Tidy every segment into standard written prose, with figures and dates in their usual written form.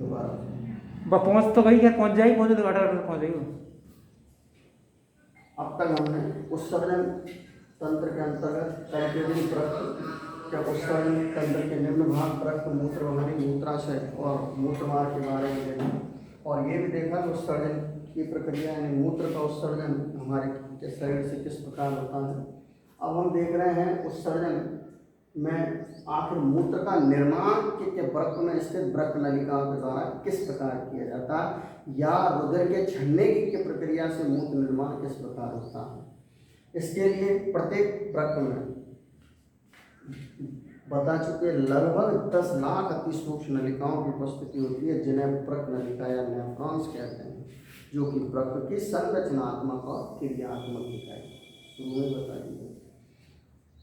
दोबारा पहुँच तो गई, क्या पहुँच जाएगी, पहुँचे तो 18 पहुँच जाएगी वो। अब तक हमने उत्सर्जन तंत्र के अंतर्गत कैल्कुलेटिंग प्रकृति या उत्सर्जन तंत्र के निम्न भाग प्रकृति, मूत्र वाहिनी, मूत्राशय और मूत्रमार्ग के बारे में देखा, और ये भी देखा कि उत्सर्जन की प्रक्रिया यानी मूत्र का उत्सर्जन हमारे के शरीर से किस प्रकार होता है। अब हम देख रहे हैं उत्सर्जन में आखिर मूत्र का निर्माण के वृक्क में स्थित वृक्क नलिकाओं के द्वारा किस प्रकार किया जाता है, या रुधिर के छन्ने की प्रक्रिया से मूत्र निर्माण किस प्रकार होता है। इसके लिए प्रत्येक वृक्क में बता चुके लगभग 10 लाख अति सूक्ष्म नलिकाओं की उपस्थिति होती है, जिन्हें वृक्क नलिका या नेफ्रॉन्स कहते हैं, जो कि वृक्क की संरचनात्मक और क्रियात्मक इकाई। बता दीजिए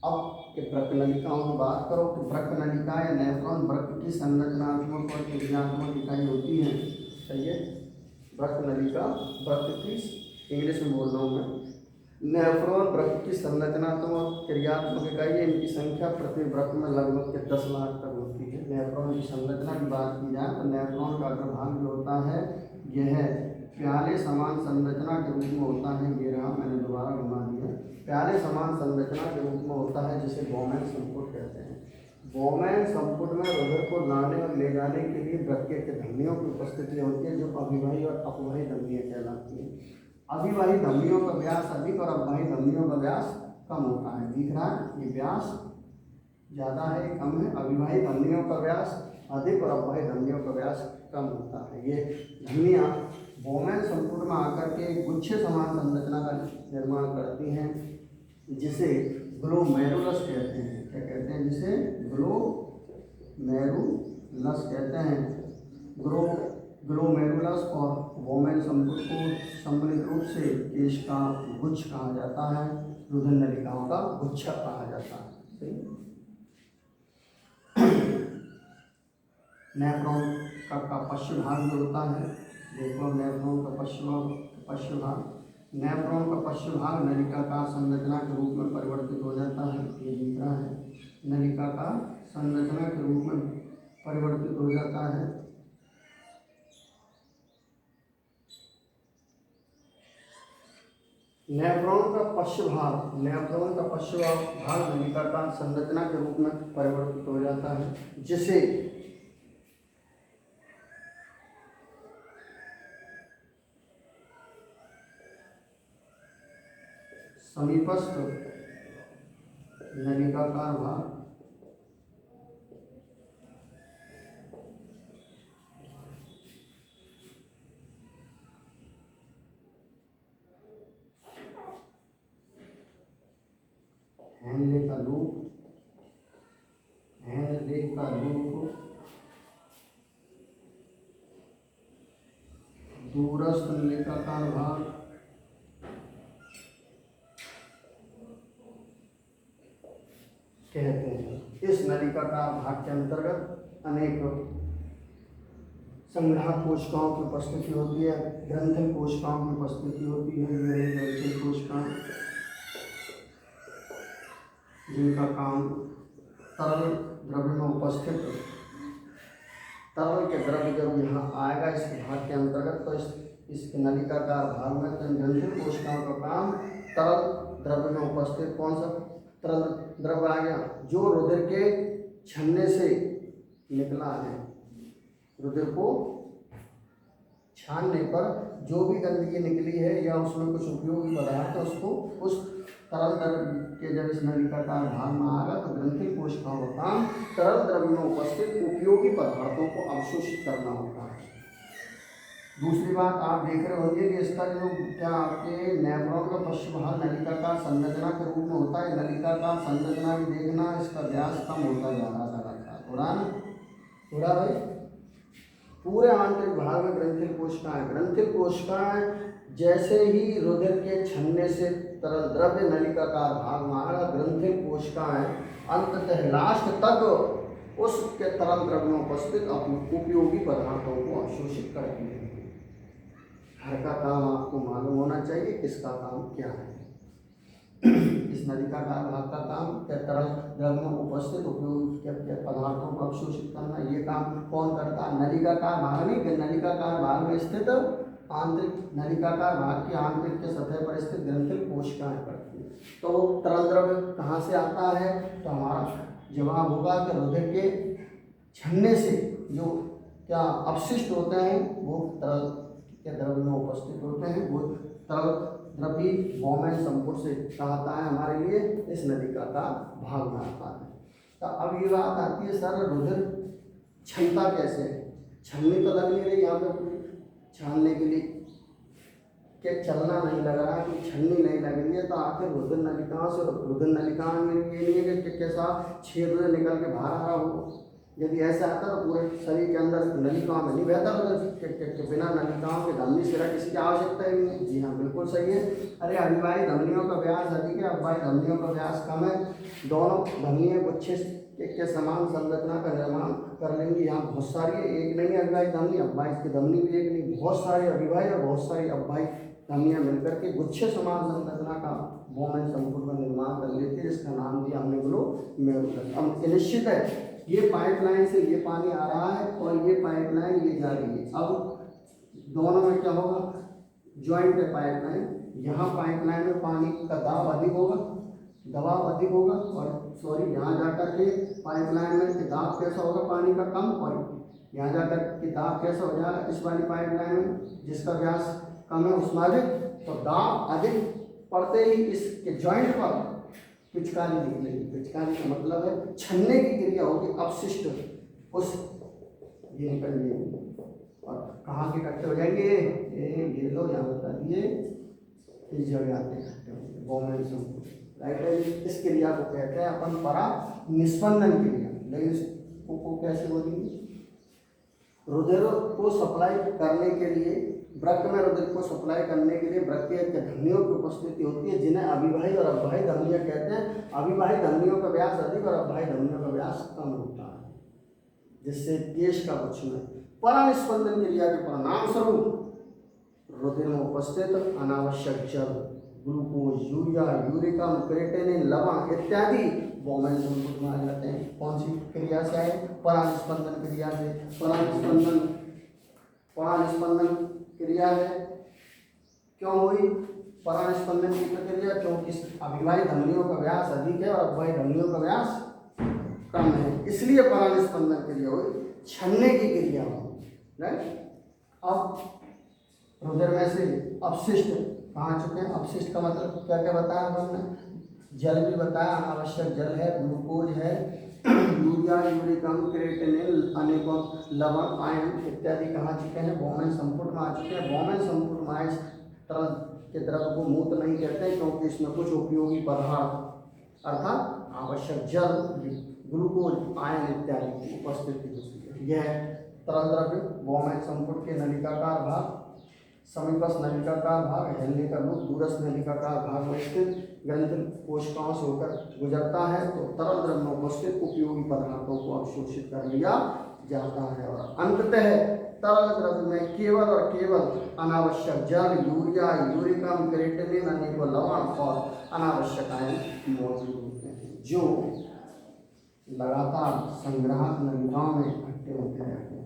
अब कि वृक्क नलिकाओं की बात करो तो वृक्क नलिका या नेफ्रॉन वृक्क की संरचनात्मक और क्रियात्मक इकाई होती है। सही है, वृक्क नलिका वृक्क की, इंग्लिश में बोल रहा हूँ मैं, नेफ्रॉन वृक्क की संरचनात्मक और क्रियात्मक इकाई है। इनकी संख्या प्रति वृक्क में लगभग के 10 लाख तक होती है। नेफ्रॉन की संरचना की बात की जाए तो नेफ्रॉन का अग्रभाग जो होता है यह प्याले समान संरचना के रूप में होता है। ये रहा, मैंने दोबारा घुमा दिया। प्याले समान संरचना के रूप में होता है, जिसे बोमेन संपुट कहते हैं। बोमेन संपुट में रुधिर को लाने और ले जाने के लिए वृक्क के धमनियों की उपस्थिति होती है, जो अभिवाही और अपवाही धमनियाँ कहलाती हैं। अभिवाही धमनियों का व्यास अधिक और अपवाही धमनियों का व्यास कम होता है। दिख रहा है, ये व्यास ज़्यादा है, कम है। अभिवाही धमनियों का व्यास अधिक और अपवाही धमनियों का व्यास कम होता है। ये धमनियाँ बोमेन संपुट में आकर के गुच्छे समान संरचना का निर्माण करती हैं, जिसे ग्लोमेरुलस कहते हैं। क्या कहते हैं? जिसे ग्लोमेरुलस कहते हैं। ग्लोमेरुलस और बोमेन संपुट को सम्मिलित रूप से केश का गुच्छ कहा जाता है, रुधिर नलिकाओं का गुच्छा कहा जाता है। नेफ्रॉन का पश्चिम भाग जो होता है, देखो नेफ्रॉन का पश्चिम भाग, नेफ्रॉन का पश्चिम भाग नलिकाकार संरचना के रूप में परिवर्तित हो जाता है। ये दिख रहा है, नलिकाकार संरचना के रूप में परिवर्तित हो जाता है। नेफ्रॉन का पश्चिम भाग नलिकाकार संरचना के रूप में परिवर्तित हो जाता है, जिसे समीपस्थ नलिकाकार भाग हेनले का लूप दूरस्थ नलिकाकार भाग कहते हैं। इस नलिकाकार भाग के अंतर्गत अनेक संग्राहक कोशिकाओं की उपस्थिति होती है, ग्रंथिल कोशिकाओं की उपस्थिति होती है। ये ग्रंथिल कोशिकाएं, जिनका काम तरल द्रव्य में उपस्थित, तरल के द्रव्य जब यहाँ आएगा इस भाग के अंतर्गत, तो इस नलिकाकार भाग में तो ग्रंथिल कोशिकाओं का काम तरल द्रव्य में उपस्थित, कौन सा तरल द्रव्य आ गया? जो रुधिर के छन्ने से निकला है। रुधिर को छानने पर जो भी गंदगी निकली है या उसमें कुछ उपयोगी पदार्थ है, उसको उस तरल द्रव्य के जब इस नलिकाकार भाग में आएगा तो ग्रंथिल कोशिकाओं का काम तरल द्रव्य में उपस्थित उपयोगी पदार्थों को अवशोषित करना होता है। दूसरी बात आप देख रहे होंगे कि इसका जो क्या आपके नेफ्रॉन का पश्चिम भाग नलिकाकार संरचना के रूप में होता है। नलिकाकार संरचना भी देखना, इसका व्यास कम होता जा रहा था थोड़ा भाई। पूरे आंतरिक भाग में ग्रंथिल कोशिकाएं जैसे ही रुधिर के छन्ने से तरल द्रव्य नलिकाकार भाग में आएगा, ग्रंथिल कोशिकाएं अंततः लास्ट तक उसके तरल द्रव्य में उपस्थित उपयोगी पदार्थों को अवशोषित करती है। हर का काम आपको मालूम होना चाहिए, किसका काम क्या है। इस नलिकाकार भाग का काम क्या तरल द्रव में उपस्थित उपयोग क्या पदार्थों को अवशोषित करना, ये काम कौन करता है? नलिकाकार भाग नहीं कि नलिकाकार भाग में स्थित आंतरिक नलिकाकार भाग की आंतरिक के सतह पर स्थित ग्रंथिल कोशिकाएं करती है। तो तरल द्रव कहाँ से आता है? तो हमारा जवाब होगा कि रुधिर के छन्ने से जो क्या अपशिष्ट होते हैं वो तरल के द्रव में उपस्थित होते हैं, वो तरल द्रवी बॉमेन संपुट से कहता है हमारे लिए इस नलिका का भाग में आता है। तो अब ये बात आती है सर रुधिर क्षमता कैसे है? छलनी तो लग नहीं रही यहाँ पे पूरी छानने के लिए, क्या चलना नहीं लग रहा है, कोई छलनी नहीं लग रही है, तो आखिर रुधिर नलिका से रुधिर नलिका में ये नहीं है कि कैसा छेद निकल के बाहर आ रहा हो। यदि ऐसा आता तो पूरे शरीर के अंदर नलिकाओं में नहीं बहता रुधिर, बिना नलिकाओं के धमनी सिरा किसी की आवश्यकता ही नहीं। जी हाँ, बिल्कुल सही है। अरे अभिवाही धमनियों का व्यास अधिक है, अभिवाही धमनियों का व्यास कम है। दोनों धमनियाँ गुच्छे के समान संरचना का निर्माण कर लेंगी। यहाँ बहुत सारी है, एक नहीं है अभिवाही धमनी, अभिवाही की धमनी भी एक नहीं, बहुत सारी अभिवाही और बहुत सारी अभिवाही धमनियाँ मिलकर के गुच्छे समान संरचना का बॉमेन संपुट का निर्माण कर लेती है, जिसका नाम दिया हमने ग्लोमेरुलस। अब निश्चित है ये पाइपलाइन से ये पानी आ रहा है और ये पाइपलाइन ये जा रही है। अब दोनों में क्या होगा? ज्वाइंट है पाइपलाइन, यहाँ पाइपलाइन में पानी का दाब अधिक होगा, दबाव अधिक होगा, और यहाँ जाकर के पाइपलाइन में दाब कैसा होगा? पानी का कम, और यहाँ जाकर के दाब कैसा हो जाएगा? इस वाली पाइपलाइन में जिसका व्यास कम है उसमें अधिक, तो दाब अधिक पड़ते ही इसके ज्वाइंट पर पिचकारी निकलेगी। पिचकारी का मतलब है छन्ने की क्रिया होगी, अपशिष्ट उस ये निकल जाएंगे और कहाँ के इकट्ठे हो जाएंगे? ये लो यहाँ बता दिए, इस जगह आते इकट्ठे होंगे बॉमेन संपुट, राइट है। इस क्रिया को कहते हैं अपन परा निस्पंदन क्रिया। लेकिन इसको कैसे बोलेंगे? रुधिर को सप्लाई करने के लिए, वृक्क में रुधिर को सप्लाई करने के लिए वृक्कीय धमनियों की उपस्थिति होती है, जिन्हें अभिवाही और अपवाही धमनियाँ कहते हैं। अभिवाही धमनियों का व्यास अधिक और अपवाही धमनियों का व्यास कम होता है, जिससे केश का गुच्छ में परानिस्पंदन क्रिया के परिणाम स्वरूप रुधिर में उपस्थित अनावश्यक जल, ग्लूकोज, यूरिया, यूरिकम, क्रेटिनिन, लवण इत्यादि बॉमेन संपुट में आ जाते हैं। कौन सी क्रिया से आए? परानिस्पंदन क्रिया से। परानिस्पंदन क्रिया है क्यों हुई परानिस्पंदन की प्रक्रिया? क्योंकि अभिवाही धमनियों का व्यास अधिक है और अपवाही धमनियों का व्यास कम है, इसलिए परानिस्पंदन क्रिया हुई, छन्ने की क्रिया हुई, राइट। अब रुधिर में से अपशिष्ट कहाँ चुके हैं? अपशिष्ट का मतलब क्या क्या बताया हमने? जल भी बताया, अनावश्यक जल है, ग्लूकोज है, यूरिया, यूरिकम, क्रेटिनिन, अनेकों लवण, आयन इत्यादि कहाँ चुके हैं? बॉमेन संपुट में आ चुके हैं। बॉमेन संपुट में आए तरल के द्रव को मूत्र नहीं कहते हैं, क्योंकि इसमें कुछ उपयोगी पदार्थ अर्थात आवश्यक जल, ग्लूकोज, आयन इत्यादि की उपस्थिति होती है। यह तरल द्रव्य बॉमेन संपुट के नलिकाकार भाग, समीपस्थ नलिकाकार भाग, हेलने का लूप, दूरस्थ नलिकाकार भाग में स्थित ग्रंथिल कोशिकाओं से होकर गुजरता है, तो तरल द्रव्य में उपस्थित उपयोगी पदार्थों को अवशोषित कर लिया जाता है और अंततः तरल द्रव्य में केवल और केवल अनावश्यक जल, यूरिया, यूरिकम, क्रेटिनिन, अनेकों लवण और अनावश्यक आयन मौजूद होते हैं, जो लगातार संग्राहक नलिकाओं में इकट्ठे होते रहते हैं।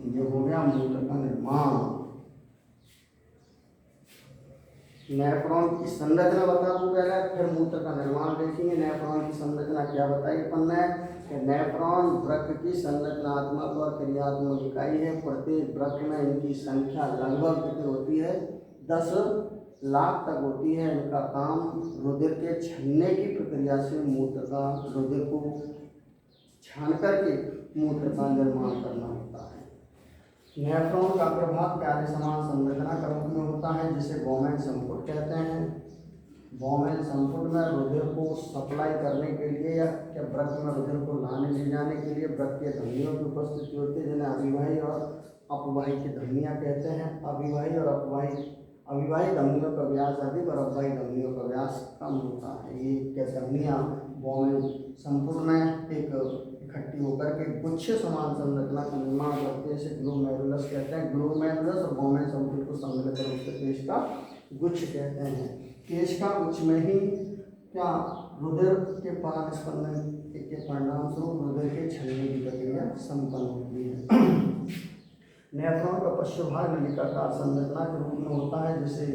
ये हो गया मूत्र का निर्माण। नेफ्रॉन की संरचना बता दूं पहले, फिर मूत्र का निर्माण देखेंगे। नेफ्रॉन की संरचना क्या बताई अपन ने? नेफ्रॉन वृक्क की संरचनात्मक और क्रियात्मक इकाई है। प्रत्येक वृक्क में इनकी संख्या लगभग कितनी होती है? 10 लाख तक होती है। इनका काम रुधिर के छनने की प्रक्रिया से मूत्र का, रुधिर को छान करके मूत्र का निर्माण करना होता है। नेफ्रॉन का प्रभाव प्याले समान संरचना का रूप में होता है, जिसे बॉमेन संपुट कहते हैं। बॉमेन संपुट में रुधिर को सप्लाई करने के लिए या वृक्क में रुधिर को लाने ले जाने के लिए वृक्कीय धमनियों की उपस्थिति होती है, जिन्हें अभिवाही और अपवाही की धमनियाँ कहते हैं। अभिवाही और अभिवाही धमनियों का व्यास अधिक और अपवाही धमनियों का व्यास कम होता है। ये क्या धमनियाँ बॉमेन संपुट में एक इकट्ठी होकर के गुच्छे समान संरचना का निर्माण करते हैं, इसे ग्लोमेरुलस कहते हैं। ग्लोमेरुलस और बॉमेन संपुट को सम्मिलित रूप से पेश का गुच्छ कहते हैं। केश का उच्च में ही क्या रुधिर के परास्पंदन के परिणाम स्वरूप रुधिर के छलने की प्रक्रिया संपन्न होती है। नेफ्रॉन का पश्चिम भाग नलिकाकार संरचना के रूप में होता है, जैसे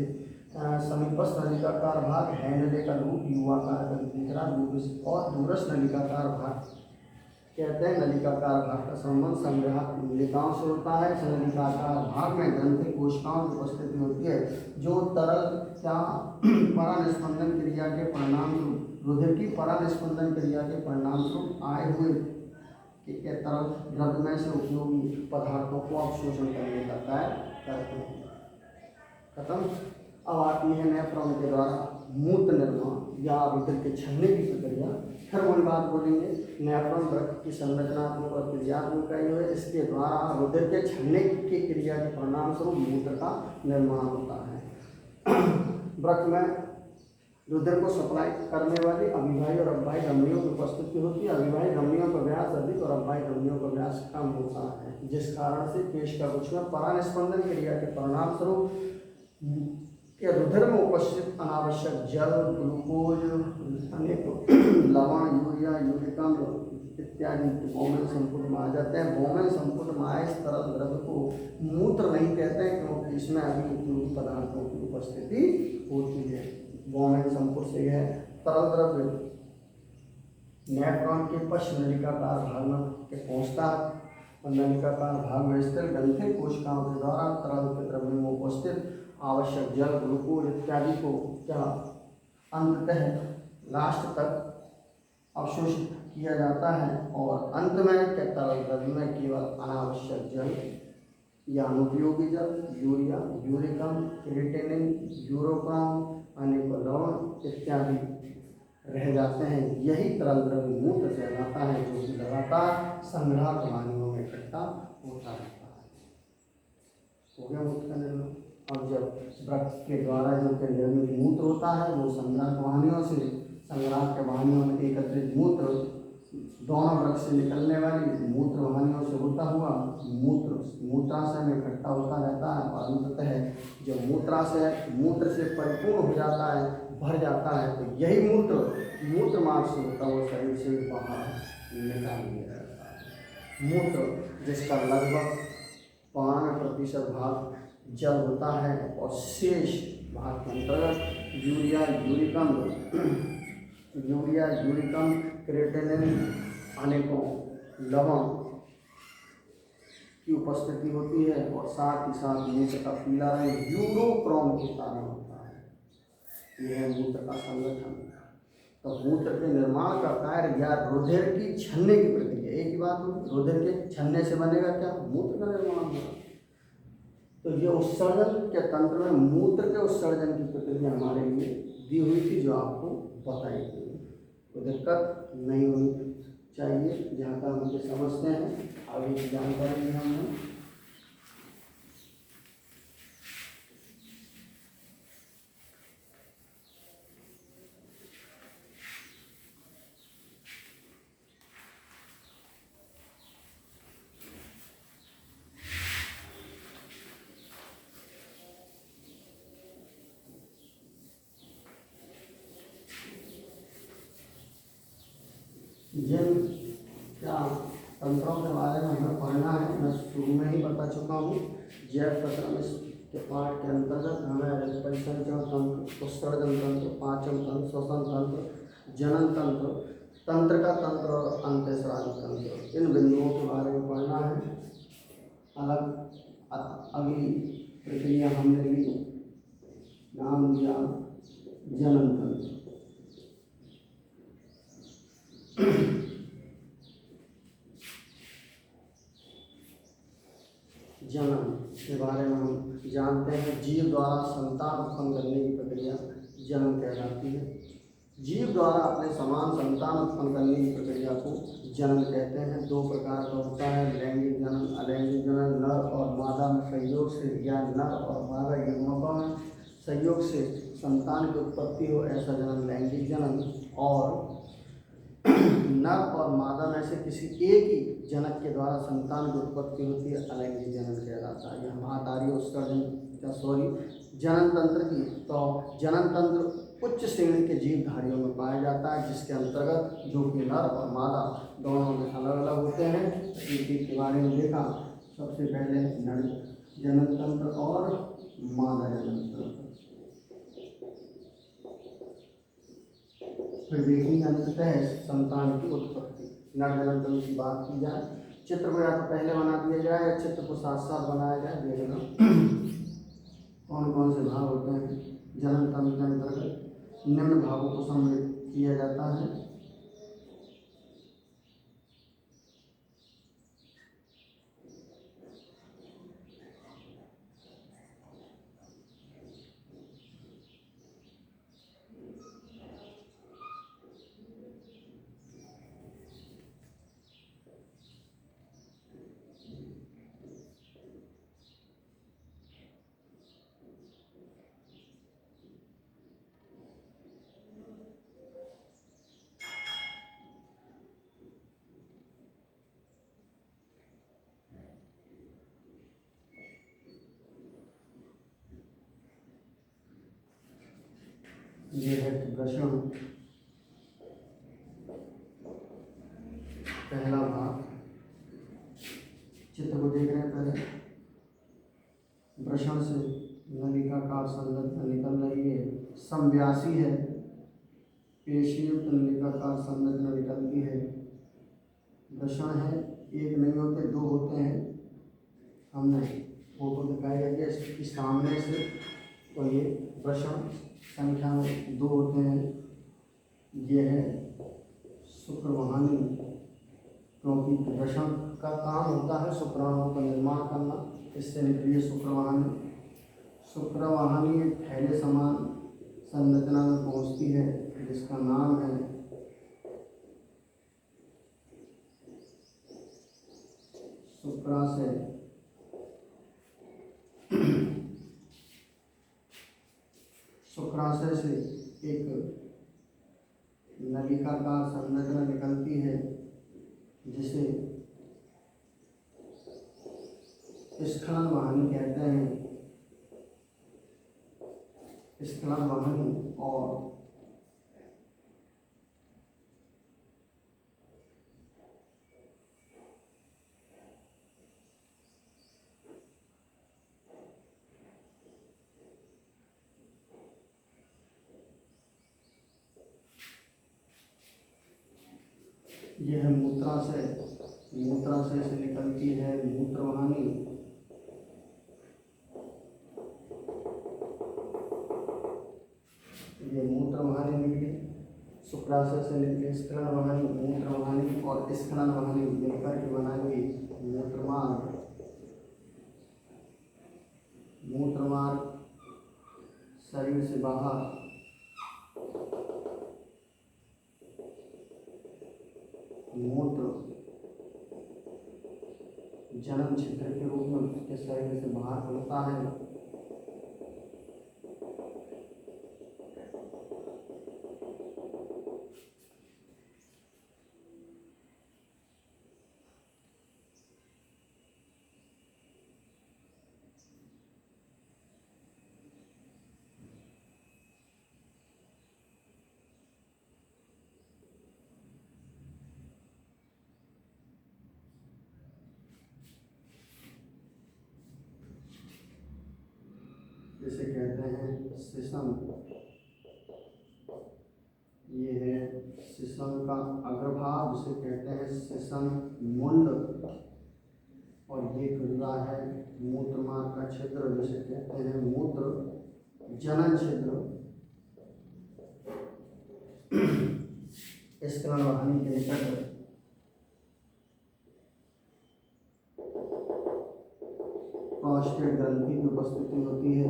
समीपस्थ नलिकाकार भाग हैंडले का रूप युवाकार का दिख रहा, और दूरस्थ नलिकाकार भाग कहते हैं नलिकाकार भाग का संबंध संग्राहक नलिकाओं से होता है। इस नलिकाकार भाग में ग्रंथि कोशिकाओं की उपस्थिति होती है, जो तरल क्या परानिस्पंदन क्रिया के परिणाम रुधिर की परानिस्पंदन क्रिया के परिणाम स्वरूप आए हुए के तरल द्रव्य में से उपयोगी पदार्थों को अवशोषण करने का कार्य करते हैं। खत्म। अब आती है नेफ्रॉन के द्वारा मूत्र निर्माण या रुधिर के छलने की प्रक्रिया। फिर वही बात बोलेंगे, नेफ्रॉन वृक्क की संरचनात्मक और क्रियात्मक इकाई है। इसके द्वारा रुधिर के छलने की क्रिया के परिणाम स्वरूप मूत्र का निर्माण होता है। वृक्क में रुधिर को सप्लाई करने वाली अभिवाही और अववाही धमनियों की उपस्थिति होती है। अभिवाही धमनियों का व्यास अधिक और अववाही धमनियों का व्यास कम होता है, जिस कारण से केश का गुच्छ में परानिस्पंदन क्रिया के परिणाम स्वरूप के रुधिर में उपस्थित अनावश्यक जल, ग्लूकोज, अनेक लवण, यूरिया, यूरिक अम्ल इत्यादि बोमेन संपुट में आ जाते हैं। बोमेन संपुट में आए इस तरल द्रव्य को मूत्र नहीं कहते हैं, क्योंकि इसमें अभी उपयोगी पदार्थों की उपस्थिति होती है। बोमेन संपुट से यह तरल द्रव्य नेफ्रॉन के पश्चिम नलिकाकार भाग में पहुँचता है और नलिकाकार भाग में स्थित ग्रंथि कोशिकाओं के द्वारा तरल के द्रव्य में उपस्थित आवश्यक जल, ग्लूकोज इत्यादि को क्या अंततः लास्ट तक अवशोषित किया जाता है और अंत में क्या तरल द्रव्य में केवल अनावश्यक जल या अनुपयोगी जल, यूरिया, यूरिक अम्ल, क्रिएटिनिन, यूरोक्रॉम, अनेक लवण इत्यादि रह जाते हैं। यही तरल द्रव्य मूत्र कहलाता है, जो कि लगातार संग्राहक वाहिनियों में इकट्ठा होता रहता है। हो गया मूत्र का निर्माण। अब जब वृक्क के द्वारा जो कि निर्मित मूत्र होता है, वो संग्राहक वाहिनियों से संग्राहक के वाहिनियों में एकत्रित मूत्र दोनों वृक्क से निकलने वाली मूत्र वाहिनियों से होता हुआ मूत्राशय में इकट्ठा होता रहता है और अंततः जब मूत्र से परिपूर्ण हो जाता है, भर जाता है, तो यही मूत्र मार्ग से होता हुआ शरीर से बाहर निकाल दिया जाता है। मूत्र जिसका लगभग 92% भाग जल होता है और शेष भाग के अंतर्गत यूरिया, यूरिक अम्ल, क्रिएटिनिन, अनेकों लवण की उपस्थिति होती है और साथ ही साथ मूत्र का पीला रंग यूरोक्रोम के कारण होता है। यह है मूत्र का संगठन। तो मूत्र के निर्माण का कार्य या रुधिर की छलने की प्रक्रिया, एक ही बात होगी, रुधिर के छलने से बनेगा क्या? मूत्र का निर्माण होगा। तो ये उत्सर्जन के तंत्र में मूत्र के उत्सर्जन की प्रक्रिया हमारे लिए दी हुई थी, जो आपको बताई गई। कोई दिक्कत नहीं होनी चाहिए, जहाँ तक हम ये समझते हैं। आगे की जानकारी हमने जिन क्या तंत्रों के बारे में हमें पढ़ना है, मैं शुरू में ही बता चुका हूँ। जैव तंत्र के पाठ के अंतर्गत हमें परिसंचरण तंत्र, उत्सर्जन तंत्र, पाचन तंत्र, श्वसन तंत्र, जनन तंत्र, तंत्र का तंत्र और अंतःस्रावी तंत्र, इन बिंदुओं के बारे में पढ़ना है। अगली प्रक्रिया हमने ली, नाम दिया जनन तंत्र। जनन के बारे में हम जानते हैं। जीव द्वारा संतान उत्पन्न करने की प्रक्रिया जनन कहलाती है। जीव द्वारा अपने समान संतान उत्पन्न करने की प्रक्रिया को जनन कहते हैं। दो प्रकार का होता है, लैंगिक जनन, अलैंगिक जनन। नर और मादा में संयोग से या नर और मादा युग्मकों में संयोग से संतान की उत्पत्ति हो, ऐसा जनन लैंगिक जनन। और नर और मादा में से किसी एक ही जनक के द्वारा संतान की उत्पत्ति होती है, अलैंगिक जनन कहलाता है। यह महातारी उत्सर्जन जनन तंत्र की, तो जनन तंत्र उच्च श्रेणी के जीवधारियों में पाया जाता है, जिसके अंतर्गत जो कि नर और मादा दोनों में अलग अलग होते हैं। एक एक के बारे में देखा। सबसे पहले नर जनन तंत्र और मादा जनन तंत्र, फिर देखेंगे अंततः संतान की उत्पत्ति। नर जनन तंत्र की बात की जाए, चित्र को या तो पहले बना दिया जाए या चित्र को साथ साथ बनाया जाए, देखना कौन कौन से भाग होते हैं। जनन तंत्र के अंतर्गत निम्न भागों को सम्मिलित किया जाता है। ये है प्रश्न पहला भाग। चित्र को देख रहे हैं पहले। वृषण से नलिकाकार संरचना निकल रही है, समव्यासी है, पेशीयुक्त नलिकाकार संरचना निकलती है। वृषण है, एक नहीं होते, दो होते हैं। हमने फोटो दिखाई है इसके सामने से, तो ये वृषण संख्या में दो होते हैं। ये है शुक्रवाहनी, क्योंकि वृषण का काम होता है शुक्राणुओं का निर्माण करना, इससे निकली है शुक्रवाहनी। शुक्रवाहनी एक थैले समान संरचना में पहुंचती है, जिसका नाम है शुक्राशय। शुक्राशय से एक नलिकाकार संरचना निकलती है, जिसे स्खलन वाहिनी कहते हैं। स्खलन वाहिनी और यह मूत्राशय, मूत्राशय से निकलती है मूत्रवाहिनी। ये मूत्रवाहिनी निकली, शुक्राशय से निकली स्खलन वाहिनी, मूत्रवाहिनी और स्खलन वाहिनी मिलकर के बनाएंगे मूत्रमार्ग। मूत्रमार्ग शरीर से बाहर मूत्र जनन क्षेत्र के रूप में उसके शरीर से बाहर होता है। जिसे कहते हैं सिसम। ये है सिसम का अग्रभाग, जिसे कहते हैं सिसम मुंड। और ये खुला है मूत्रमार्ग का छिद्र, जिसे कहते हैं मूत्र जनन छिद्र। स्खलन वाहिनी के निकट प्रोस्टेट ग्रंथि की उपस्थिति होती है।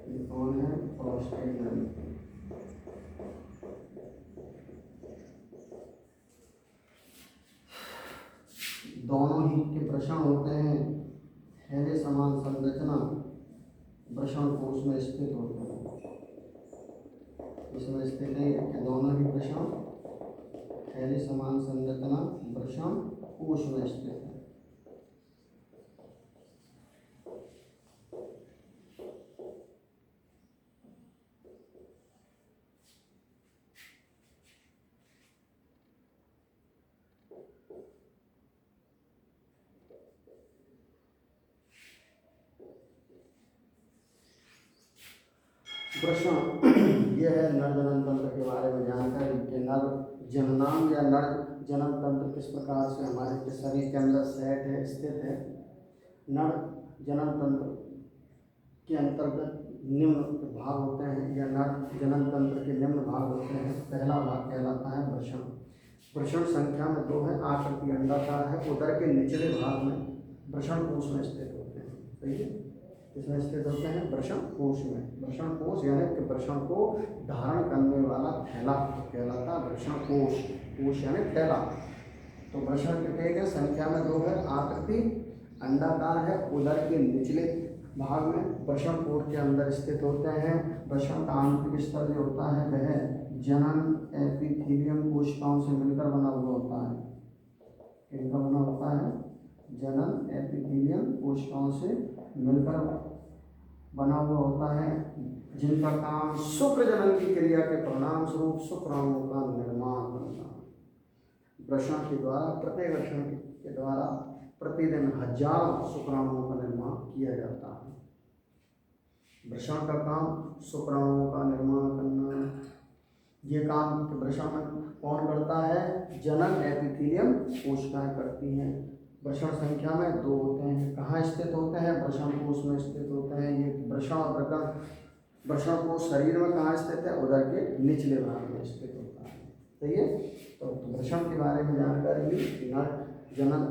ये कौन है? प्रोस्टेट ग्रंथि। दोनों ही के वृषण होते हैं, थैले समान संरचना। वृषण कोश में स्थित होते हैं। इसमें स्थित है कि दोनों ही वृषण थैली समान संरचना वृषण कोश में स्थित है। वृषण यह है नर जनन तंत्र के बारे में जानकारी कि नर जननांग या नर जनन तंत्र किस प्रकार से हमारे शरीर के अंदर सेट है, स्थित है। नर जनन तंत्र के अंतर्गत निम्न भाग होते हैं या नर जनन तंत्र के निम्न भाग होते हैं। पहला भाग कहलाता है वृषण। वृषण संख्या में 2 है, आकृति अंडाकार है, उदर के निचले भाग में वृषण कोश में स्थित होते हैं। सही है, इसमें स्थित होते हैं वृषण कोश में। वृषण कोश यानी कि वृषण को धारण करने वाला थैला कहलाता है वृषण कोश। कोश यानी थैला। तो वृषण कितने के संख्या में 2 है, आकृति अंडाकार है, उदर के निचले भाग में वृषण कोश के अंदर स्थित होते हैं। वृषण का आंतरिक स्तर जो होता है वह जनन एपिथेलियम कोशिकाओं से मिलकर बना हुआ होता है। इनका बना होता है जनन एपिथेलियम कोशिकाओं से मिलकर बना हुआ होता है, जिनका काम शुक्र जनन की क्रिया के परिणाम स्वरूप शुक्राणुओं का निर्माण करना। वृषण के द्वारा प्रत्येक वृषण के द्वारा प्रतिदिन हजारों शुक्राणुओं का निर्माण किया जाता है। वृषण का काम शुक्राणुओं का निर्माण करना। ये काम वृषण में कौन करता है? जनन एपिथेलियम कोशिकाएं करती हैं। वृषण संख्या में 2 होते हैं। कहाँ स्थित होते हैं? वृषण कोश में स्थित होते हैं। ये वृषण और प्रकट वृषण कोश शरीर में कहाँ स्थित है? उदर के निचले भाग में स्थित होता है। सही है। तो वृषण के बारे में जानकारी ली। नर जनन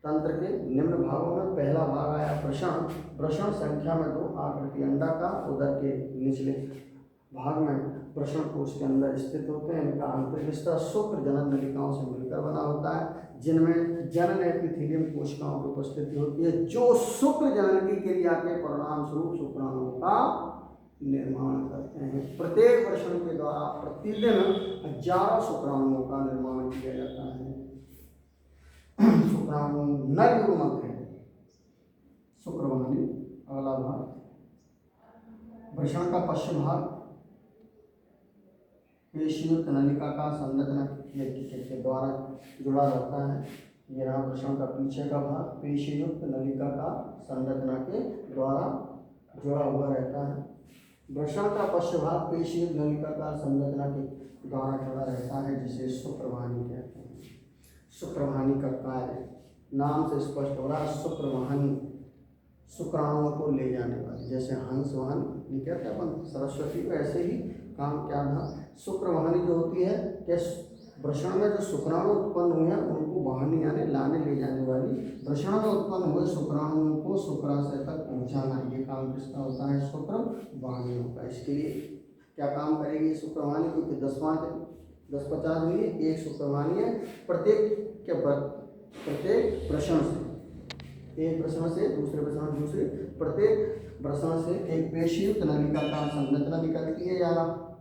तंत्र के निम्न भागों में पहला भाग आया वृषण। वृषण संख्या में 2, आकृति अंडाकार, उदर के निचले भाग में वृषण कोश के अंदर स्थित होते हैं। इनका आंतरिक स्तर शुक्र जनन नलिकाओं से मिलकर बना होता है, जिनमें जनन एपिथेलियम कोशिकाओं की उपस्थिति होती है, जो शुक्र जनन की क्रिया के परिणाम स्वरूप शुक्राणुओं का निर्माण करते हैं। प्रत्येक वृषण के द्वारा प्रतिदिन हजारों शुक्राणुओं का निर्माण किया जाता है। शुक्राणु नर युग्मक है। शुक्रवाहिनी अगला भाग। वृषण का पश्चिम भाग पेशीयुक्त नलिका का संरचना के द्वारा जुड़ा रहता है। ये रहा वृषण का पीछे का भाग, पेशीयुक्त नलिका का संरचना के द्वारा जुड़ा हुआ रहता है। वृषण का पश्चिम भाग पेशीयुक्त नलिका का संरचना के द्वारा जुड़ा रहता है, जिसे शुक्रवाहिनी कहते हैं। शुक्रवाहिनी का कार्य नाम से स्पष्ट हो रहा है। शुक्रवाहिनी शुक्राणुओं को ले जाने वाली, जैसे हंस वाहन कहते हैं अपन सरस्वती को, ऐसे ही काम क्या था। शुक्रवाहिनी जो होती है कि वृषण में जो शुक्राणु उत्पन्न हुए हैं उनको वाहिनी यानी लाने ले जाने वाली, वृषण में उत्पन्न हुए शुक्राणुओं को शुक्राशय तक पहुंचाना, ये काम किसका होता है? शुक्रवाहिनी होता है। इसके लिए क्या काम करेगी शुक्रवाहिनी? क्योंकि 10-50 हुई, एक शुक्रवाहिनी है। प्रत्येक वृषण से, एक वृषण से दूसरे वृषण दूसरे, प्रत्येक वृषण से एक पेशीयुक्त नलिका का संरचना निकलती है, या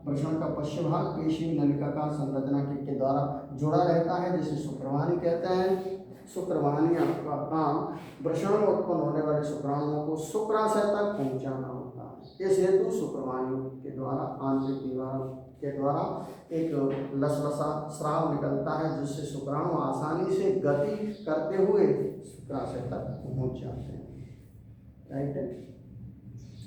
वृषण का पश्चिम भाग पेशीयुक्त नलिका का संरचना के द्वारा जुड़ा रहता है, जिसे शुक्रवाहिनी कहते हैं। शुक्रवाहिनी का काम वृषण में उत्पन्न होने वाले शुक्राणुओं को शुक्राशय तक पहुंचाना होता है। इस हेतु शुक्रवाहिनी के द्वारा आंतरिक दीवार के द्वारा एक लसलसा स्राव निकलता है, जिससे शुक्राणु आसानी से गति करते हुए शुक्राशय तक पहुंच जाते हैं। राइट है,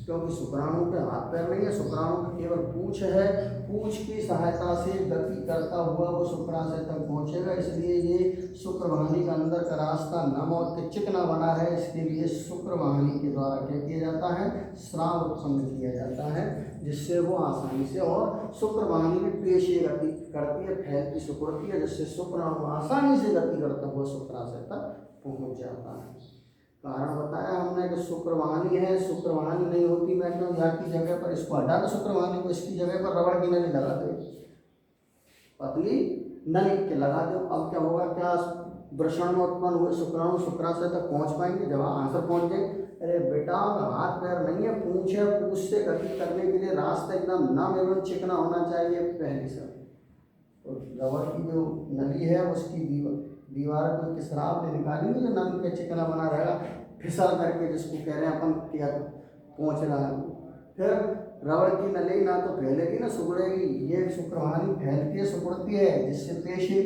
क्योंकि शुक्राणु के हाथ पैर नहीं है, शुक्राणु का केवल पूंछ है। पूंछ की सहायता से गति करता हुआ वो शुक्राशय तक पहुंचेगा। इसलिए ये शुक्रवाहिनी का अंदर का रास्ता नम और चिकना बना है। इसके लिए शुक्रवाहिनी के द्वारा क्या किया जाता है? स्राव उत्पन्न किया जाता है, जिससे वो आसानी से, और शुक्रवाहिनी में पेशीय गति करती है, फैलती सिकुड़ती है, जिससे शुक्राणु आसानी से गति करता हुआ शुक्राशय तक पहुँच जाता है। कारण बताया हमने कि शुक्रवाहिनी है, शुक्रवाहिनी नहीं होती मैं क्यों यहाँ की जगह पर इसको हटा दो, शुक्रवाहिनी को इसकी जगह पर रबड़ की नली लगा दो, पतली नली के लगा दो। अब क्या होगा? क्या वृषण में उत्पन्न हुए शुक्राणु शुक्राशय तक पहुँच पाएंगे? जब आंसर पहुँच जाए अरे बेटा हाथ पैर नहीं है, पूंछ है, पूंछ से गति करने के लिए रास्ता एकदम नम एवं चिकना होना चाहिए पहली सब। तो रबड़ की जो नली है उसकी दीवार को किस राह पे निकालेंगे जो नम के चिकना बना रहेगा, फिसल करके, जिसको कह रहे हैं अपन क्या पहुँच रहा है। फिर रबड़ की नली ना तो फैलेगी ना सिकुड़ेगी, ये शुक्रवानी फैलती है सिकुड़ती है, जिससे पेशी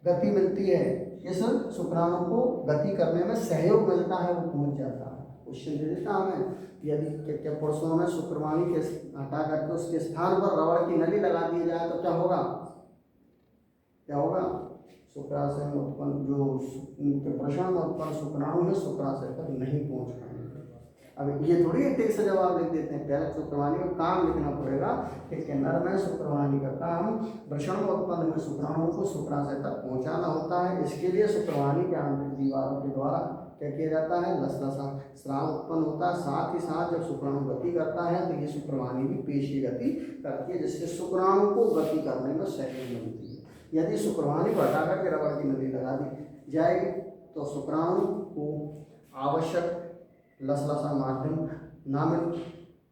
गति मिलती है, इस शुक्राणु को गति करने में सहयोग मिलता है, वो पहुंच जाता है। क्वेश्चन दे देता हमें, यदि के पुरुषों में शुक्रवाणी के हटा करके उसके स्थान पर रबड़ की नली लगा दी जाए तो क्या होगा, क्या होगा, शुक्राशय में उत्पन्न जो उनके प्रश्न में उत्पन्न शुक्राणु है शुक्राशय तक नहीं पहुंच पाएंगे। अब ये थोड़ी एक टिक से जवाब लिख देते हैं, पहले शुक्रवाणी का काम लिखना पड़ेगा कि नर में शुक्रवाणी का काम वृषण में उत्पन्न हुए शुक्राणुओं को शुक्राशय तक पहुंचाना होता है। इसके लिए शुक्रवाणी के आंतरिक दीवारों के द्वारा क्या किया जाता है, लसलसा स्राव उत्पन्न होता है। साथ ही साथ जब शुक्राणु गति करता है तो ये शुक्रवाणी भी पेशी गति करती है, जिससे शुक्राणु को गति करने में सहयोग मिलती है। यदि शुक्रवाणी को हटा करके रबड़ की नली लगा दी जाएगी तो शुक्राणु को आवश्यक लसलसा माध्यम ना मिल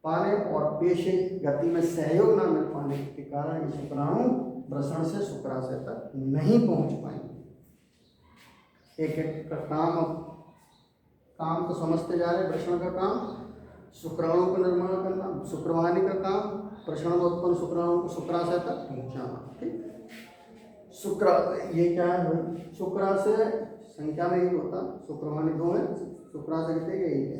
पाने और पेशी गति में सहयोग ना मिल पाने के कारण ये शुक्राणु वृषण से शुक्राशय तक नहीं पहुंच पाएंगे। एक एक का काम तो समझते जा रहे हैं। वृषण का काम शुक्राणु का निर्माण करना, शुक्रवाणी का काम वृषण में उत्पन्न शुक्राणु को शुक्राशय तक पहुंचाना। ठीक, शुक्र ये क्या है भाई, शुक्राशय संख्या में ही होता, शुक्रवाणी दो है, शुक्राशय कितने यही है।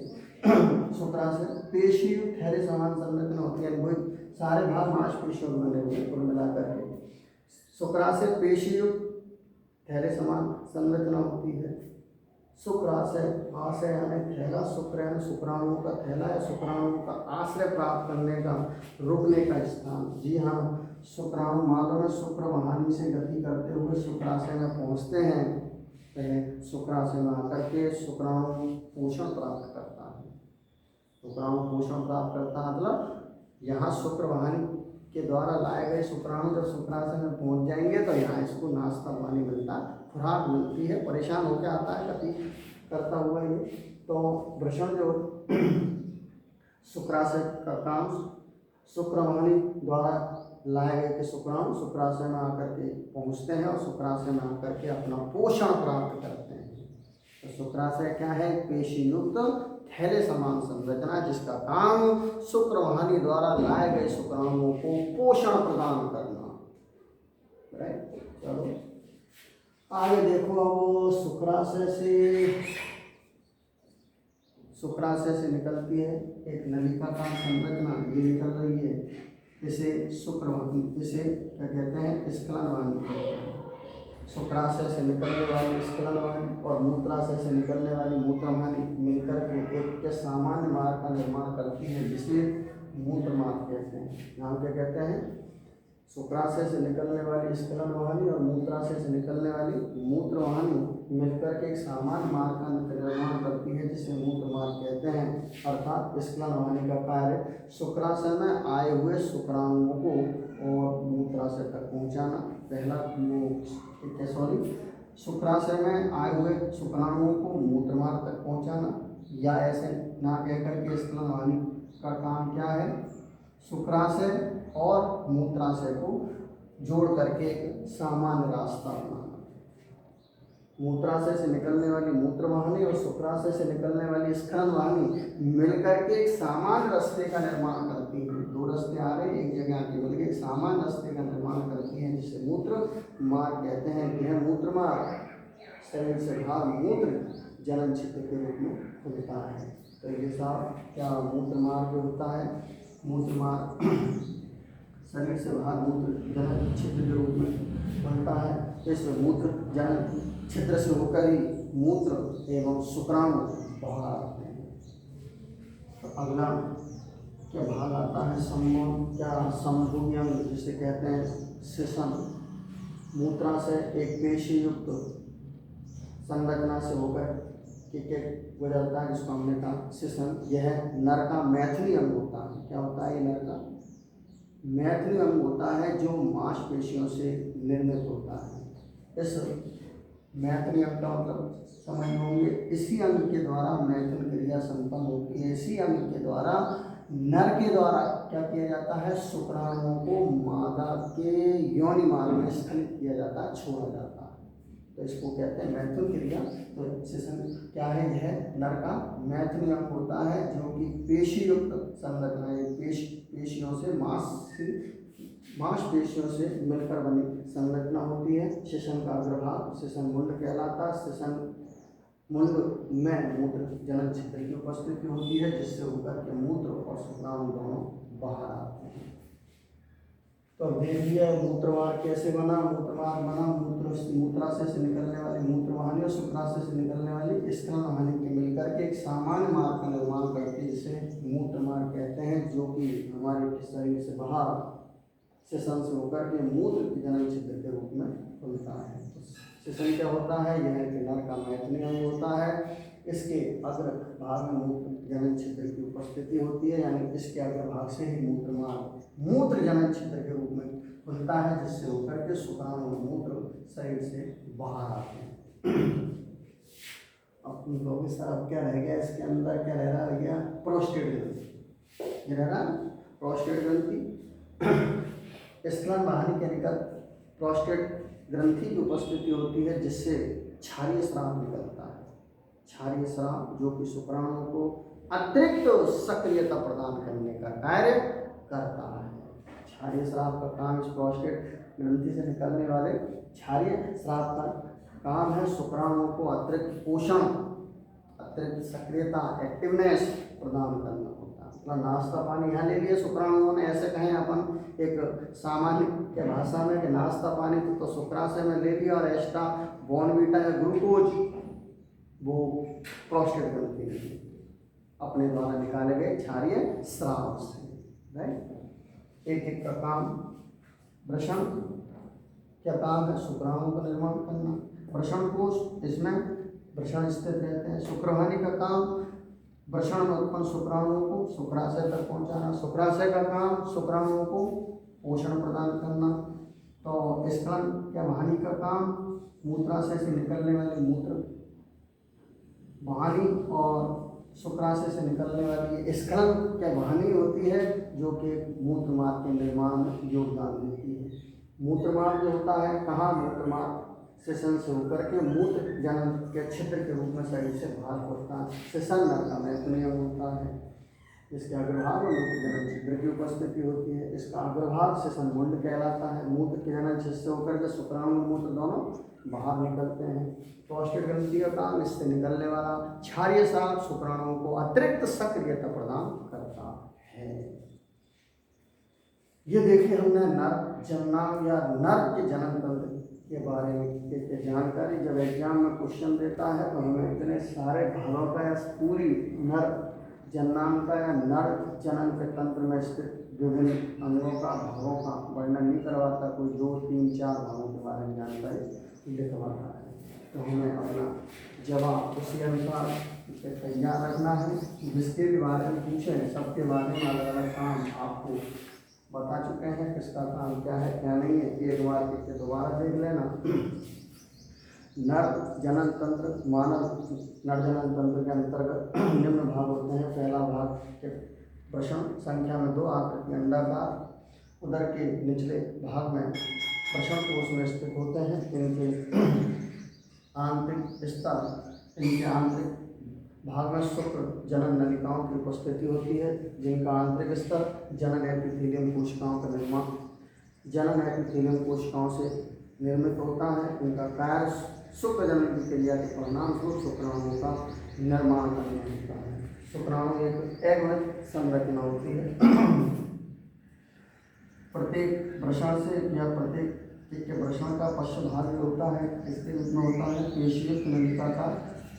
शुक्राशय पेशी ठहरे समान संरचना होती है, वही सारे भाग मांसपेशियों में बने हुए कुल मिलाकर के। शुक्राशय पेशी ठहरे समान संरचना होती है। शुक्राशय आशय यानी थैला, शुक्र यानी शुक्राणुओं का थैला या शुक्राणुओं का आश्रय प्राप्त करने का, रुकने का स्थान। जी हाँ, शुक्राणु मालूम है शुक्र वाहिनी से गति करते हुए शुक्राशय में पहुँचते हैं। पहले शुक्राशय में आकर के शुक्राणु पोषण प्राप्त करता है। शुक्राणु पोषण प्राप्त करता है मतलब यहाँ शुक्र वाहिनी के द्वारा लाए गए शुक्राणु जब शुक्राशय में पहुँच जाएंगे तो यहाँ इसको नाश्ता पानी मिलता है, खुराक मिलती है, परेशान होकर आता है गति करता हुआ ये। तो वृषण जो शुक्राशय का काम शुक्रवाणी द्वारा लाए गए के शुक्राणु शुक्राशय में आकर के पहुँचते हैं और शुक्राशय में आकर के अपना पोषण प्राप्त करते हैं। तो शुक्राशय क्या है, पेशी युक्त थैले समान संरचना जिसका काम शुक्रवाणी द्वारा लाए गए शुक्राणुओं को पोषण प्रदान करना। राइट, चलो आगे देखो। अब शुक्राशय से निकलती है एक नलिका का संरचना, ये निकल रही है, इसे शुक्रवाणी, इसे क्या कहते हैं, स्खलनवाणी कहते हैं। शुक्राशय से निकलने वाली स्खलनवाणी और मूत्राशय से निकलने वाली मूत्रवाणी मिलकर के एक के सामान्य मार्ग का निर्माण करती है, जिसे मूत्र मार्ग कहते हैं। नाम क्या कहते हैं, शुक्राशय से निकलने वाली स्खलनवाणी और मूत्राशय से निकलने वाली मूत्रवाणी मिलकर के एक सामान्य मार्ग का निर्माण करती है, जिसे मूत्र मार्ग कहते हैं। अर्थात स्खलनवाणी का कार्य शुक्राशय में आए हुए शुक्राणुओं को और मूत्राशय तक पहुंचाना। पहला शुक्राशय में आए हुए शुक्राणुओं को मूत्र मार्ग तक पहुंचाना, या ऐसे ना कहकर के स्खलनवाणी का काम क्या है, शुक्राशय और मूत्राशय को जोड़ करके एक सामान्य रास्ता बनाना। मूत्राशय से निकलने वाली मूत्रवाहिनी और शुक्राशय से निकलने वाली स्खलनवाहिनी मिलकर के एक सामान्य रास्ते का निर्माण करती है। दो रास्ते आ रहे एक जगह आके मिलकर एक सामान्य रास्ते का निर्माण करती है, जिसे मूत्र मार्ग कहते हैं। यह मूत्र मार्ग शरीर से बाहर मूत्र जनन क्षेत्र के रूप में खुलता है। तो ये साहब क्या मूत्र मार्ग जो होता है, मूत्र मार्ग शरीर से बाहर मूत्र जनन क्षेत्र के रूप में बनता है। इस मूत्र जनन क्षेत्र से होकर ही मूत्र एवं शुक्राणु बाहर आते हैं। तो अगला क्या भाग आता है, संभूयम, जिसे कहते हैं शिशन। मूत्राशय एक पेशी युक्त संरचना से होकर के गुजरता है, जिसको हमने कहा शिशन। यह नर का मैथिली अंग होता है। क्या होता है ये नर का मैथिली अंग होता है, जो मांसपेशियों से निर्मित होता है। इस मैथुन अंग का मतलब समझ होंगे, इसी अंग के द्वारा मैथुन क्रिया संपन्न होती है। इसी अंग के द्वारा नर के द्वारा क्या किया जाता है, शुक्राणुओं को मादा के योनि मार्ग में स्खलित किया जाता है, छोड़ा जाता है। तो इसको कहते हैं मैथुन क्रिया। तो सेशन क्या है, यह नर का मैथुन अंग होता है जो कि पेशी युक्त संरचना है, पेशियों से मांसपेशियों से मिलकर बनी संरचना होती है। सेशन का अग्रभाग सेशन मुंड कहलाता है। सेशन मुंड में मूत्र जनन छिद्र की उपस्थिति होती है, जिससे होकर के मूत्र और शुक्राणु दोनों बाहर आते हैं। तो अब देख लिया मूत्रवार कैसे बना। मूत्रवार बना मूत्राशय से निकलने वाली मूत्रवाहिनी और शुक्राशय से निकलने वाली स्खलन वाहिनी के मिलकर के एक सामान्य मार्ग का निर्माण करती है, जिसे मूत्रमार्ग कहते हैं, जो कि हमारे शरीर से बाहर सेशन से होकर के मूत्र के जनन छिद्र के रूप में खुलता है। सेशन क्या होता है, यह कि नर का मैथुन अंग होता है। इसके अग्र भाग में मूत्र जनन छिद्र की उपस्थिति होती है, यानी इसके अग्र भाग से ही मूत्र जनन छिद्र के रूप में खुलता है, जिससे होकर के शुक्राणु और मूत्र शरीर से बाहर आते हैं। अब तुम लोग सर अब क्या रह गया, इसके अंदर क्या रह गया, प्रोस्टेट ग्रंथि। ये रह रहा प्रोस्टेट ग्रंथि। स्खलन वाहिनी के निकट प्रोस्टेट ग्रंथि की उपस्थिति होती है, जिससे क्षारीय स्राव निकलता है। क्षारीय स्राव जो कि शुक्राणुओं को अतिरिक्त सक्रियता प्रदान करने का कार्य करता है। क्षारीय स्राव का काम, इस प्रोस्टेट ग्रंथि से निकलने वाले क्षारीय स्राव का काम है शुक्राणुओं को अतिरिक्त पोषण, अतिरिक्त सक्रियता, एक्टिवनेस प्रदान करना होता है। मतलब नाश्ता पानी यहाँ ले लिया शुक्राणुओं ने, ऐसे कहें अपन एक सामान्य के भाषा में कि नाश्ता पानी तो शुक्राशय में ले लिया, और एक्स्ट्रा बॉर्नवीटा या ग्लूकोज वो प्रोस्टेट ग्रंथि में अपने द्वारा निकाले गए क्षारीय स्राव से। राइट, एक एक का काम। वृषण क्या काम है, शुक्राणु का निर्माण करना। वृषण कोश, इसमें वृषण स्थित रहते हैं। शुक्रवाहिनी का काम वृषण में उत्पन्न शुक्राणुओं को शुक्राशय तक पहुंचाना। शुक्राशय का काम शुक्राणुओं को पोषण प्रदान करना। तो स्खलन क्या वाहिनी का काम मूत्राशय से निकलने वाली मूत्र वाहिनी और शुक्राशय से निकलने वाली स्खलन क्या वाहिनी होती है, जो कि मूत्र मार्ग के निर्माण में योगदान देती है। मूत्र मार्ग जो होता है कहाँ, मूत्र मार्ग सेशन से होकर के मूत्र जनन के छिद्र के रूप में शरीर से बाहर पड़ता है। सेशन नर का मैथुन अंग होता है। इसके अग्रभाग में मूत्र जनन छिद्र की उपस्थिति होती है। इसका अग्रभाग सेशन मुंड कहलाता है। मूत्र के जनन छिद्र से होकर के शुक्राणु और मूत्र दोनों बाहर निकलते हैं। प्रोस्टेट ग्रंथि का काम इससे निकलने वाला क्षारीय स्राव शुक्राणुओं को अतिरिक्त सक्रियता प्रदान करता है। ये देखिए हमने नर जननांग या नर के जनन तंत्र के बारे में जानकारी। जब एग्जाम में क्वेश्चन देता है तो हमें इतने सारे भागों का या पूरी नर जननांग का या नर जनन के तंत्र में स्थित विभिन्न अंगों का भागों का वर्णन नहीं करवाता, कोई 2, 3, 4 भागों के बारे में जानकारी लिखवाता है। तो हमें अपना जवाब उसी अनुसार तैयार रखना है। जिसके भी बारे में पूछें सबके बारे में अलग अलग काम आपको बता चुके हैं, किसका काम क्या है क्या नहीं है। एक बार के दोबारा देख लेना। नर जनन तंत्र, मानव नर जनन तंत्र के अंतर्गत निम्न भाग होते हैं। पहला भाग के वृषण, संख्या में 2, आकृति अंडाकार, उदर के निचले भाग में वृषण कोश में स्थित होते हैं। इनके आंतरिक स्तर, इनके आंतरिक भाग में शुक्र जनन नलिकाओं की उपस्थिति होती है, जिनका आंतरिक स्तर जनन एपिथेलियम कोशिकाओं का निर्माण जनन एपिथेलियम कोशिकाओं से निर्मित होता है। इनका कार्य शुक्र जनन की क्रिया के परिणाम स्वरूप शुक्राणुओं का निर्माण करना होता है। शुक्राणु एक एगोनिक संरचना होती है। प्रत्येक वृषण से या प्रत्येक के वृषण का पश्च भाग जो होता है इसके रूप में होता है पेशीयुक्त नलिका का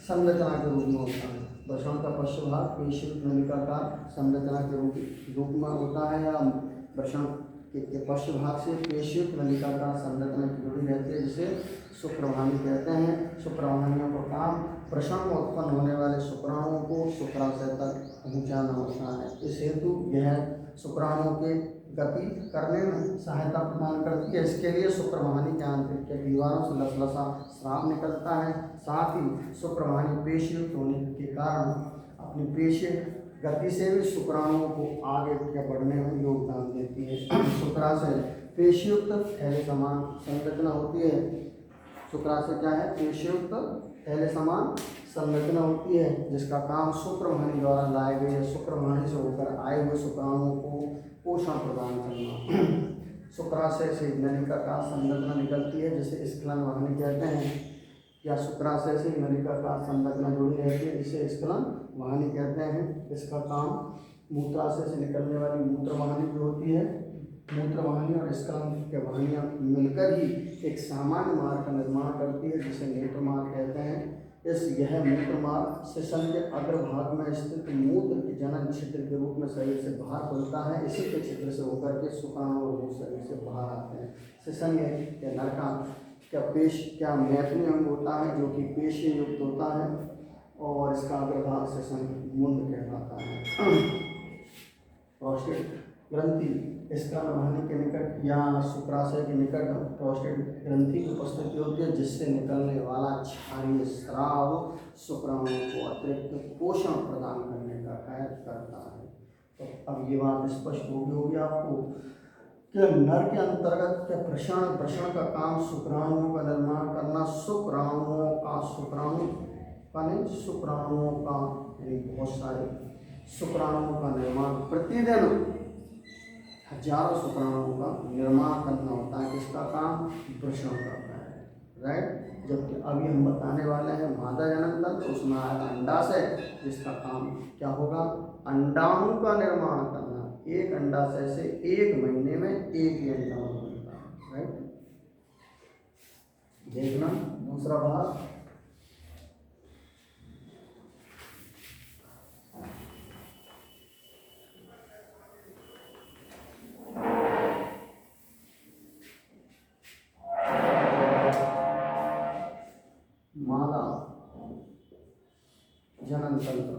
संरचना के रूप में होता है। वृषण का पश्च भाग पेशीयुक्त नलिका का संरचना के रूप में होता है, या वृषण के पश्च भाग से पेशीयुक्त नलिका का संरचना की जुड़ी रहती है, जिसे शुक्रवाहिनी कहते हैं। शुक्रवाहिनियों का काम वृषण में उत्पन्न होने वाले शुक्राणुओं को शुक्राशय तक पहुँचाना होता है। इस हेतु यह शुक्राणुओं के गति करने में सहायता प्रदान करती है। इसके लिए शुक्रवाहिनी के आंतरिक के दीवारों से लसलसा स्राव निकलता है। साथ ही शुक्रवाहिनी पेशयुक्त होने के कारण अपनी पेश गति से भी शुक्राणुओं को आगे के बढ़ने में योगदान देती है। शुक्राशय पेशयुक्त थैले समान संरचना होती है। शुक्राशय क्या है? पेशयुक्त थैले समान संरचना होती है, जिसका काम शुक्रवाहिनी द्वारा लाए गए शुक्रवाहिनी से होकर आए हुए शुक्राणुओं को पोषण प्रदान करना। शुक्राशय से नलिका का संरचना निकलती है, जिसे स्खलन वाहिनी कहते हैं, या शुक्राशय से नलिका का संरचना जुड़ी रहती है, जिसे स्खलन वाहिनी कहते हैं। इसका काम मूत्राशय से निकलने वाली मूत्र वाहिनी जो होती है, मूत्र वाहिनी और स्खलन के वाहिनियाँ मिलकर ही एक सामान्य मार्ग का निर्माण करती है, जिसे नेत्र मार्ग कहते हैं। यह मूत्र मार्ग शिशन के अग्रभाग में स्थित मूत्र के जनन क्षेत्र के रूप में शरीर से बाहर खुलता है। इसी के क्षेत्र से होकर के शुक्राणु और शरीर से बाहर आते हैं। शिशन या नरका क्या मैथुनी अंग होता है, जो कि पेशी युक्त होता है, और इसका अग्रभाग शिशन मुंड कहलाता है। प्रोस्टेट ग्रंथि स्खलन वाहिनी के निकट या शुक्राशय के निकट प्रोस्टेट ग्रंथि की उपस्थिति होती है, जिससे निकलने वाला क्षारीय स्राव शुक्राणुओं को अतिरिक्त पोषण प्रदान करने का कार्य करता है। तो अब ये बात स्पष्ट होगी आपको कि नर के अंतर्गत के प्रषण का काम शुक्राणुओं का निर्माण करना। शुक्राणुओं का बहुत सारे शुक्राणुओं का निर्माण प्रतिदिन हजारों शुक्राणुओं का निर्माण करना होता है। किसका काम? वृषण करता है, राइट। जबकि अभी हम बताने वाले हैं मादा जनन तंत्र, उसमें आएगा अंडाशय, जिसका काम क्या होगा? अंडाणु का निर्माण करना। एक अंडाशय से एक महीने में एक ही अंडाणु बनता है, राइट। देखना दूसरा भाग, मादा जनन तंत्र।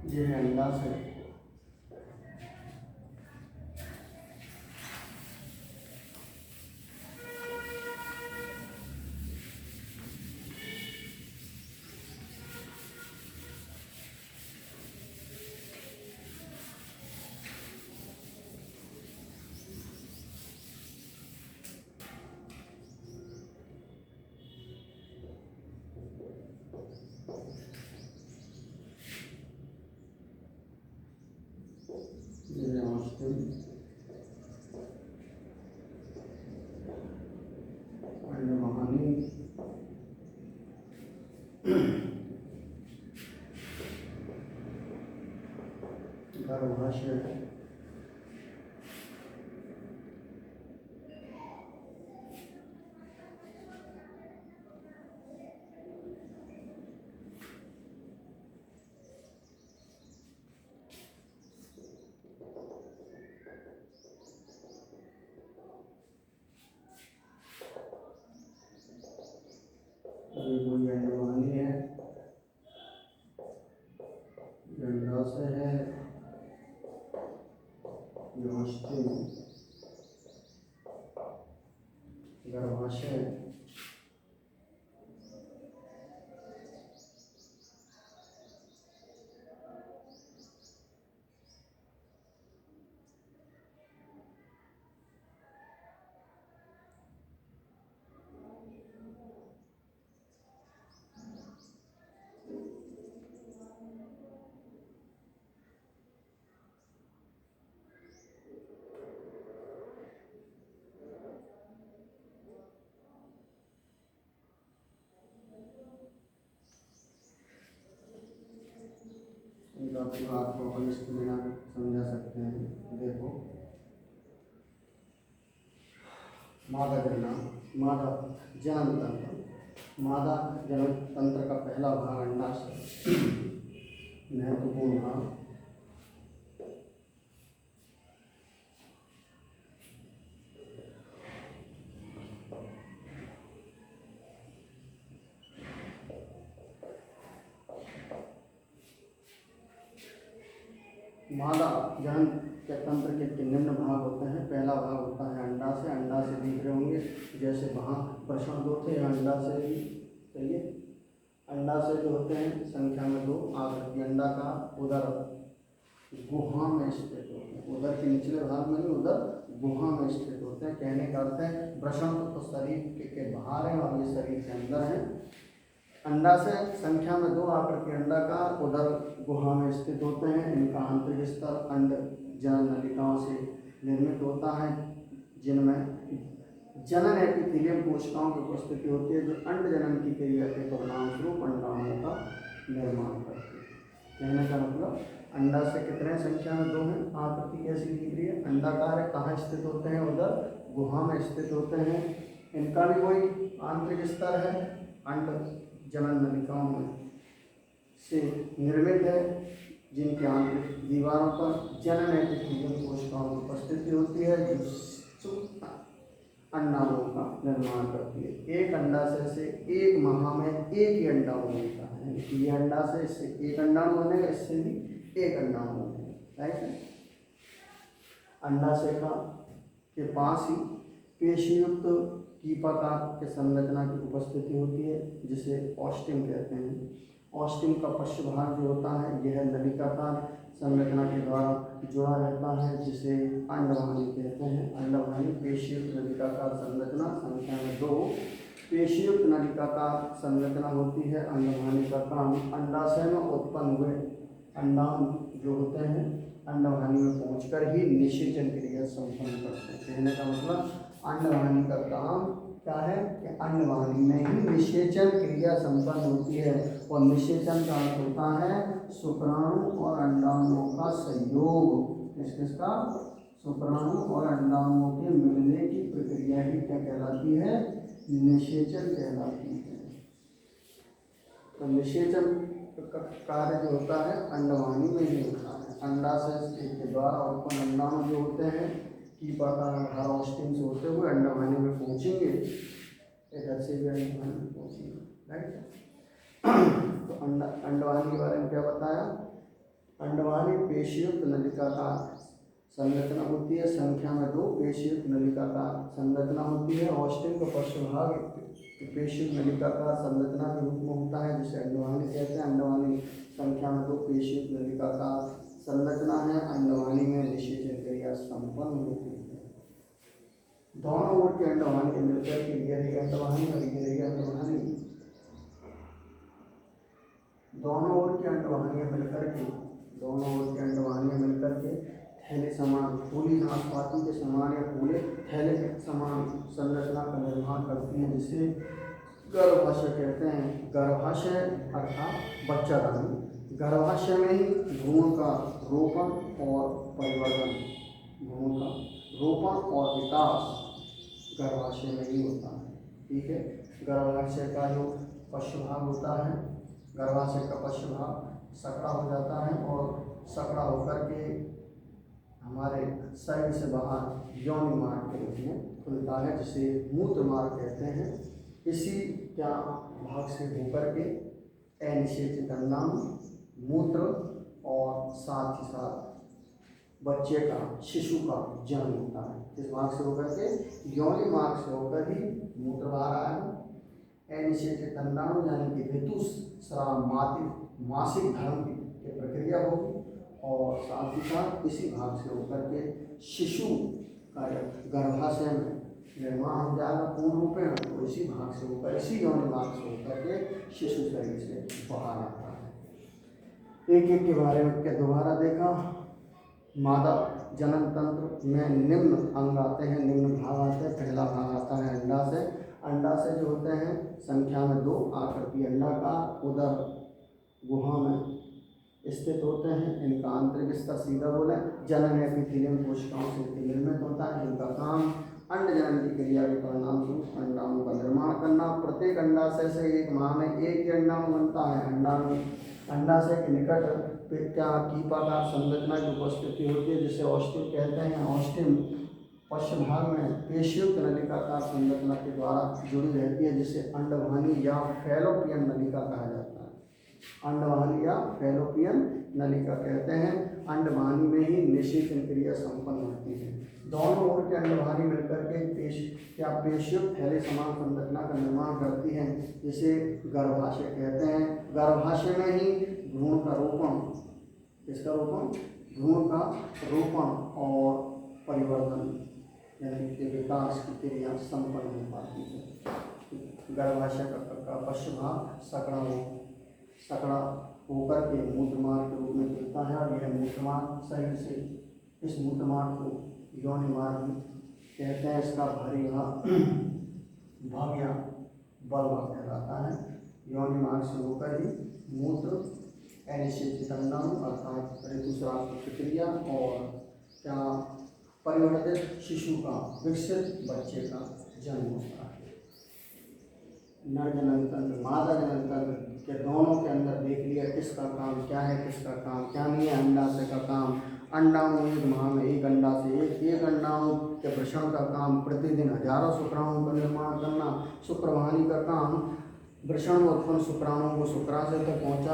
ये है अंडाशय। गर्भाशय, गर्भाशय, की बात को अपन इसके बिना समझा सकते हैं। देखो, मादा जनन तंत्र, मादा जनन तंत्र का पहला भाग अंडाशय, महत्वपूर्ण भाग। मादा जनन के तंत्र के निम्न भाग होते हैं। पहला भाग होता है अंडाशय। अंडाशय दिख रहे होंगे, जैसे वहाँ प्रश्न 2 थे, अंडाशय भी चाहिए। अंडाशय जो होते हैं संख्या में 2, आकृति अंडाकार, उदर गुहा में स्थित होते हैं। उदर के निचले भाग में नहीं, उदर गुहा में स्थित होते हैं। कहने का अर्थ है वृषण तो शरीर के बाहर है और ये शरीर के अंदर है। अंडाशय संख्या में 2, आकृति अंडाकार, उदर गुहा में स्थित होते हैं। इनका आंतरिक स्तर अंड जनन नलिकाओं से निर्मित होता है, जिनमें जनन एपिथेलियम कोशिकाओं की उपस्थिति होती है, जो अंड जनन की क्रिया के परिणाम स्वरूप अंडाणुओं का निर्माण करती है। कहने का मतलब अंडाशय कितने संख्या में 2 हैं। आकृति कैसी दिख रही है, अंडाकार है। कहाँ स्थित होते हैं, उधर गुहा में स्थित होते हैं। इनका भी कोई आंतरिक स्तर है, अंड जनन नलिकाओं में से निर्मित है, जिनके आंतरिक दीवारों पर जनन एपिथेलियम कोशिकाओं की उपस्थिति होती है, जो अंडाणुओं का निर्माण करती है। एक अंडाशय से 1 माह में एक ही अंडाणु बनता है। ये अंडाशय इससे एक अंडाणु बनेगा, इससे भी एक अंडाणु बनेगा, राइट है। अंडाशय के पास ही पेशीयुक्त कीपाकार के संरचना की उपस्थिति होती है, जिसे ऑस्टिम कहते हैं। ऑस्टिम का पश्च भाग जो होता है यह नलिकाकार संरचना के द्वारा जुड़ा रहता है, जिसे अंडवाहिनी कहते हैं। अंडवाहिनी पेशीयुक्त नलिकाकार संरचना, संख्या में 2 पेशीयुक्त नलिकाकार संरचना होती है। अंडवाहिनी का काम अंडाशय में उत्पन्न हुए अंडाणु जो होते हैं अंडवाहिनी में पहुंचकर ही निषेचन क्रिया संपन्न करते हैं। कहने का मतलब अंडवाहिनी का काम क्या है कि अंडवाहिनी में ही निषेचन क्रिया संपन्न होती है, और निषेचन का अर्थ होता है शुक्राणु और अंडाणुओं का संयोग। किसका? शुक्राणु और अंडाणुओं के मिलने की प्रक्रिया ही क्या कहलाती है? निषेचन कहलाती है। तो निषेचन का कार्य जो होता है अंडवाहिनी में ही होता है। अंडाशय के द्वारा उत्पन्न अंडाणु जो होते हैं कीपाकार ऑस्टिन से होते हुए अंडवाहिनी में पहुंचेंगे, इधर से भी अंडवाहिनी में पहुंचेंगे, राइट। तो अंडवाहिनी के बारे में क्या बताया? अंडवाहिनी पेशीयुक्त नलिकाकार संरचना होती है। संख्या में 2 पेशीयुक्त नलिकाकार संरचना होती है। ऑस्टिन का पश्च भाग पेशीयुक्त नलिकाकार संरचना के रूप में होता है, जिसे अंडवाहिनी कहते हैं। अंडवाहिनी संख्या में 2 पेशीयुक्त नलिकाकार संरचना है। अंडवाहिनी में निषेचन क्रिया संपन्न होती है। दोनों ओर के अंडवाहिनी के मिलकर के ये रही अंडवाहिनी और ये रही अंडवाहिनी। दोनों ओर के अंडवाहिनी मिलकर के थैले समान फूली नाशपाती के समान या पूरे थैले के समान संरचना का निर्माण करती है, जिसे गर्भाशय कहते हैं। गर्भाशय अर्थात बच्चादानी। गर्भाशय में ही भ्रूण का रोपण और परिवर्तन, भ्रूण का रोपण और विकास गर्भाशय में ही होता है, ठीक है। गर्भाशय का जो पश्च भाग होता है, गर्भाशय का पश्च भाग सकड़ा हो जाता है और सकड़ा होकर के हमारे शरीर से बाहर योनि मार्ग के रूप में खुलता है, जिसे मूत्र मार्ग कहते हैं। इसी क्या भाग से होकर के अनिषेचित अंडाणु, मूत्र और साथ ही साथ बच्चे का, शिशु का जन्म होता है। इस भाग से होकर के योनि मार्ग से होकर ही मूत्र बाहर आएगा। अनिषेचित अंडाणु यानी कि ऋतुस्राव मासिक धर्म की प्रक्रिया होगी, और साथ ही साथ इसी भाग से होकर के शिशु का गर्भाशय में निर्माण हो जाएगा पूर्ण रूप में। तो इसी भाग से होकर, इसी योनि मार्ग से होकर के शिशु शरीर से बाहर आता है। एक एक के बारे में क्या दोबारा देखा। मादा जनन तंत्र में निम्न अंग आते हैं, निम्न भाग आते हैं। पहला भाग आता है अंडाशय। अंडाशय जो होते हैं संख्या में 2, आकृति अंडाकार, उदर गुहा में स्थित होते हैं। इनका आंतरिक स्तर सीधा बोले जनन एपिथेलियम कोशिकाओं से निर्मित होता है। इनका काम अंड जनन की क्रिया के परिणाम स्वरूप अंडाणु का निर्माण करना। प्रत्येक अंडाशय से एक माह में एक ही अंडाणु बनता है। अंडाशय के निकट क्या कीपाकार संरचना की उपस्थिति होती है जिसे ऑस्टिन कहते हैं। ऑस्टिन पश्चिम भाग में पेशियुक्त नलिकाकार संरचना के द्वारा जुड़ी रहती है जिसे अंडवाहिनी या फैलोपियन नलिका कहा जाता है। अंडवाहिनी या फैलोपियन नलिका कहते हैं। अंडवाहिनी में ही निषेचन क्रिया संपन्न होती है। दोनों ओर के अंडवाहिनी मिलकर के पेशियुक्त थैले समान संरचना का निर्माण करती है जिसे गर्भाशय कहते हैं। गर्भाशय में ही भ्रूण का रोपण, इसका रोपण, भ्रूण का रोपण और परिवर्तन यानी कि विकास की क्रिया संपन्न हो पाती है। गर्भाशय का पश्चिम भाग सकड़ा होकर के मूत्रमार्ग के रूप में गिरता है और यह मूत्रमार्ग शरीर से, इस मूत्रमार्ग को योनि मार्ग कहते हैं। इसका भाग या बल्ब कहलाता है। योनि मार्ग से होकर ही मूत्र अनिषेचित अंडाणु अर्थात ऋतुस्राव की प्रक्रिया और क्या परिवर्तित शिशु का, विकसित बच्चे का जन्म होता है। नर जनन तंत्र, मादा जनन तंत्र के दोनों के अंदर देख लिया किसका काम क्या है, किसका काम क्या नहीं है। अंडाशय का काम, अंडाणु एक माह में एक अंडा से एक अंडाणु के वृषण का काम प्रतिदिन हजारों शुक्राणुओं का निर्माण करना। शुक्रवाहिनी का काम वृषण में उत्पन्न शुक्राणुओं को शुक्राशय तक पहुँचा